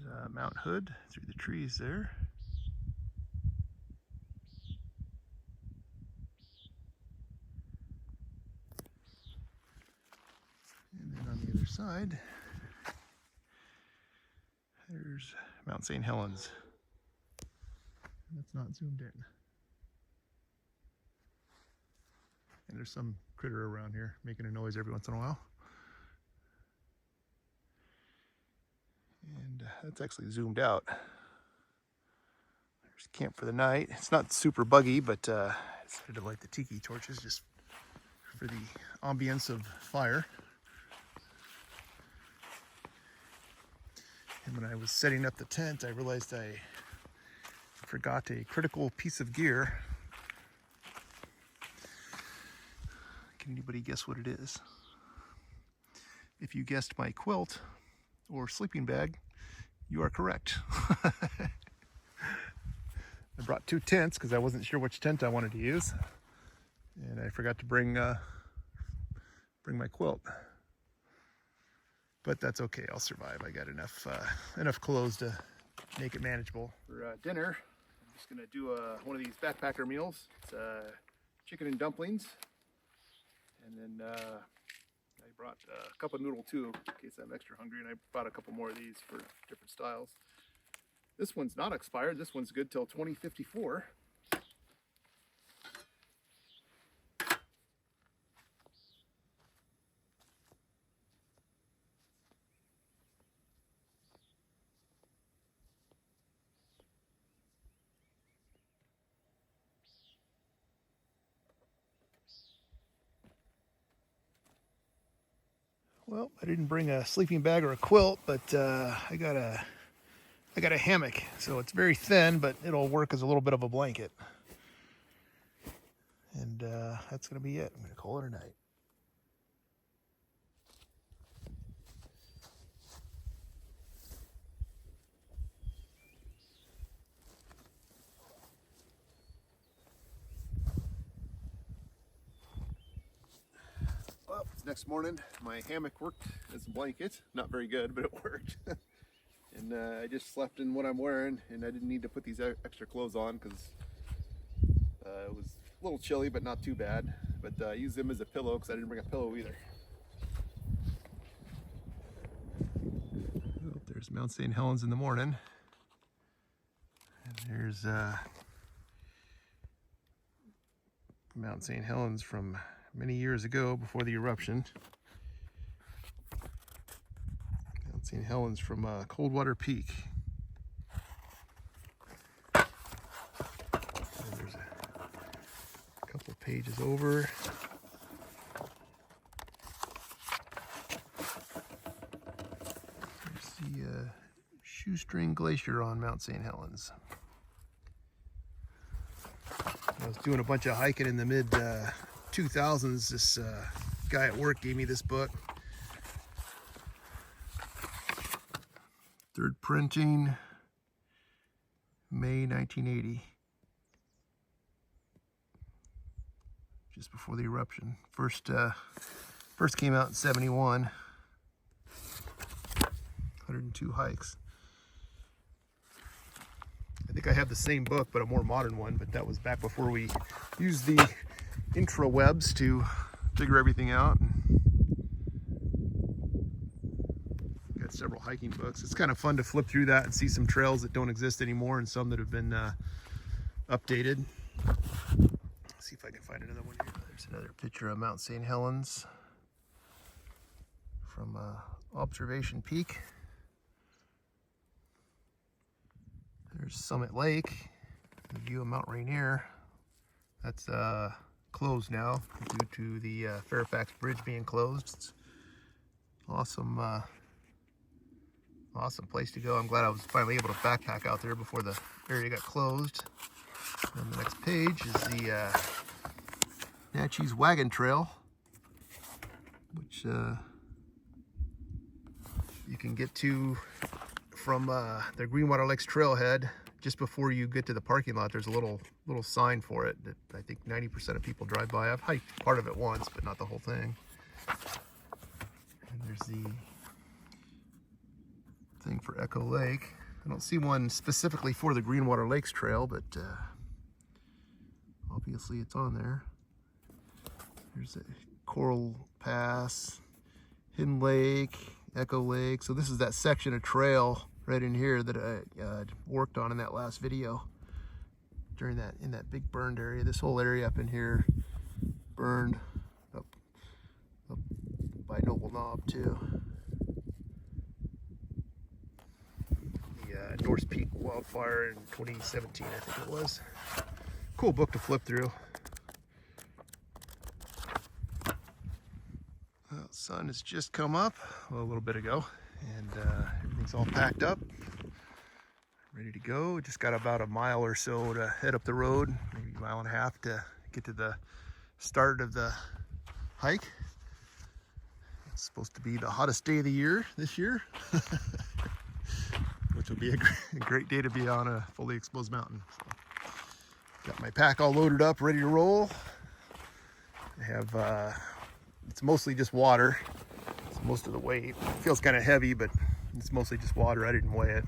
There's Mount Hood through the trees there. And then on the other side, there's Mt St Helens. That's not zoomed in. And there's some critter around here making a noise every once in a while. And that's actually zoomed out. There's camp for the night. It's not super buggy, but I decided to light the tiki torches just for the ambience of fire. And when I was setting up the tent, I realized I forgot a critical piece of gear. Can anybody guess what it is? If you guessed my quilt or sleeping bag, you are correct. I brought two tents because I wasn't sure which tent I wanted to use, and I forgot to bring my quilt. But that's okay, I'll survive. I got enough clothes to make it manageable. For dinner, I'm just gonna do one of these backpacker meals. It's chicken and dumplings, and then I brought a cup of noodle too, in case I'm extra hungry, and I brought a couple more of these for different styles. This one's not expired. This one's good till 2054. Well, I didn't bring a sleeping bag or a quilt, but I got a hammock, so it's very thin, but it'll work as a little bit of a blanket. And that's gonna be it. I'm gonna call it a night. Well, it's next morning. My hammock worked as a blanket. Not very good, but it worked. And I just slept in what I'm wearing, and I didn't need to put these extra clothes on because it was a little chilly, but not too bad. But I used them as a pillow because I didn't bring a pillow either. Well, there's Mt St Helens in the morning. And there's Mt St Helens from many years ago before the eruption. Mt St Helens from Coldwater Peak. And there's a couple pages over. There's the Shoestring Glacier on Mt St Helens. I was doing a bunch of hiking in the mid 2000s. This guy at work gave me this book. Third printing, May 1980. Just before the eruption. First came out in 71. 102 hikes. I think I have the same book, but a more modern one, but that was back before we used the intrawebs to figure everything out. Got several hiking books. It's kind of fun to flip through that and see some trails that don't exist anymore and some that have been updated. Let's see if I can find another one here. There's another picture of Mt St Helens from Observation Peak. There's Summit Lake, the view of Mount Rainier. That's closed now due to the Fairfax Bridge being closed. It's awesome, awesome place to go. I'm glad I was finally able to backpack out there before the area got closed. And the next page is the Natchez Wagon Trail, which you can get to from the Greenwater Lakes Trailhead. Just before you get to the parking lot, there's a little sign for it that I think 90% of people drive by. I've hiked part of it once, but not the whole thing. And there's the thing for Echo Lake. I don't see one specifically for the Greenwater Lakes Trail, but obviously it's on there. There's a Coral Pass, Hidden Lake, Echo Lake. So this is that section of trail right in here that I worked on in that last video. During that, in that big burned area, this whole area up in here burned up by Noble Knob too. The Norse Peak wildfire in 2017, I think it was. Cool book to flip through. Well, sun has just come up a little bit ago, and everything's all packed up, ready to go. Just got about a mile or so to head up the road, maybe a mile and a half to get to the start of the hike. It's supposed to be the hottest day of the year this year, which will be a great day to be on a fully exposed mountain. So, got my pack all loaded up, ready to roll. I have it's mostly just water. It's most of the weight. It feels kind of heavy, but it's mostly just water. I didn't weigh it.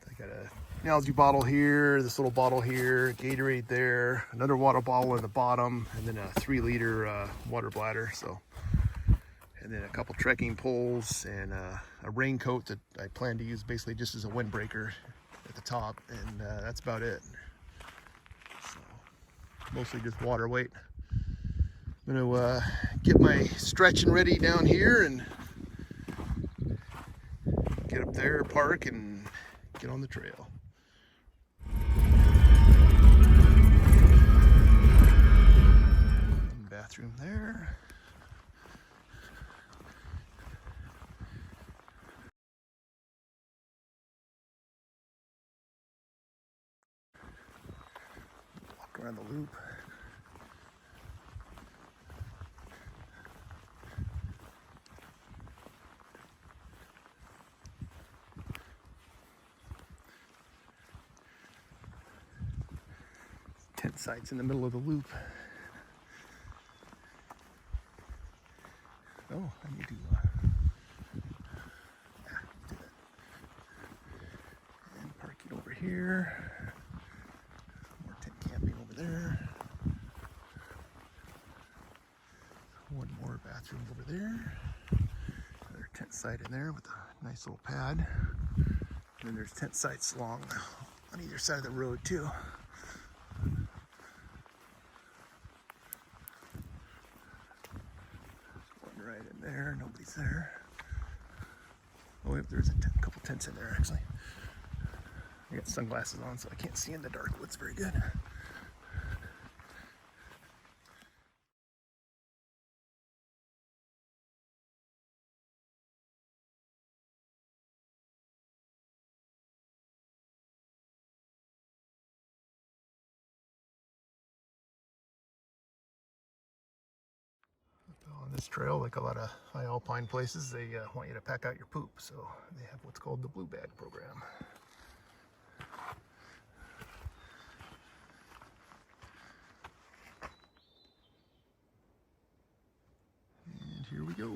I got an algae bottle here, this little bottle here, Gatorade there, another water bottle in the bottom, and then a 3-liter water bladder. So, and then a couple trekking poles and a raincoat that I plan to use basically just as a windbreaker at the top, and that's about it. So, mostly just water weight. I'm gonna get my stretching ready down here and get up there, park, and get on the trail. Bathroom there. Walk around the loop. Tent sites in the middle of the loop. Oh, I need to do that. And park it over here. More tent camping over there. One more bathroom over there. Another tent site in there with a nice little pad. And then there's tent sites along on either side of the road too. Right in there, nobody's there. Oh, wait, there's a couple tents in there actually. I got sunglasses on, so I can't see in the dark woods very good. On this trail, like a lot of high alpine places, they want you to pack out your poop, so they have what's called the blue bag program. And here we go.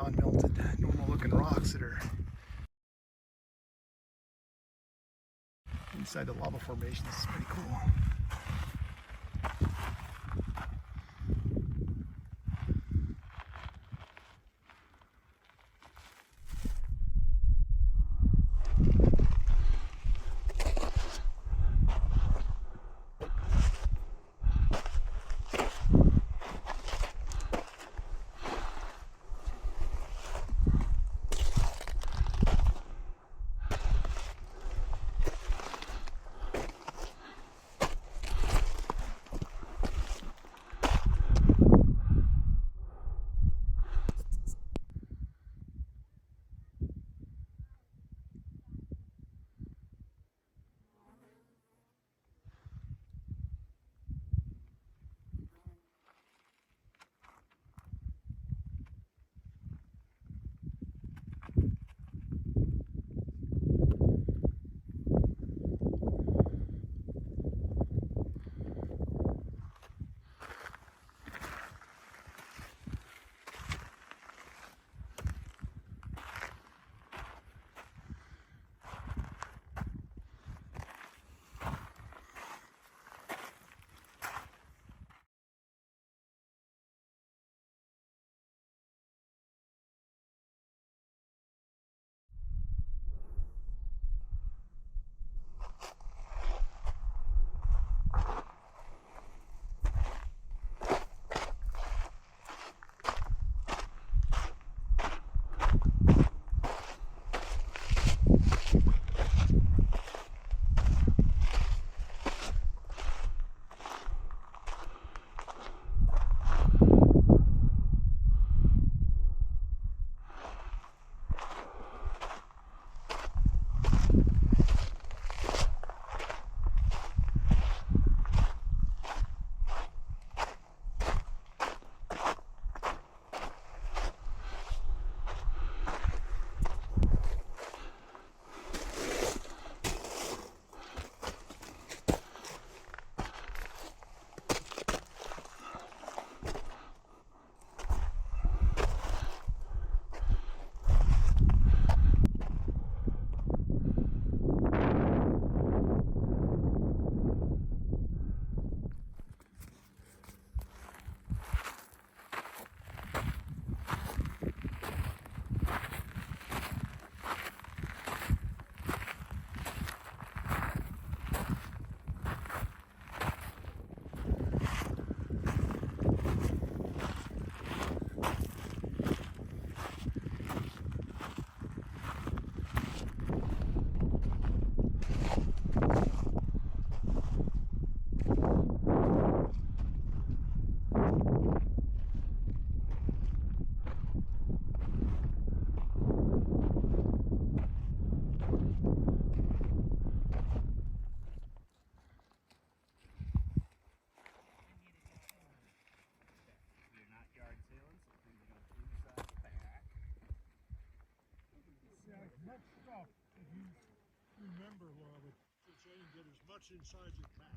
non-melted, normal-looking rocks that are inside the lava formation. This is pretty cool. Remember, well, the chain get as much inside your pack.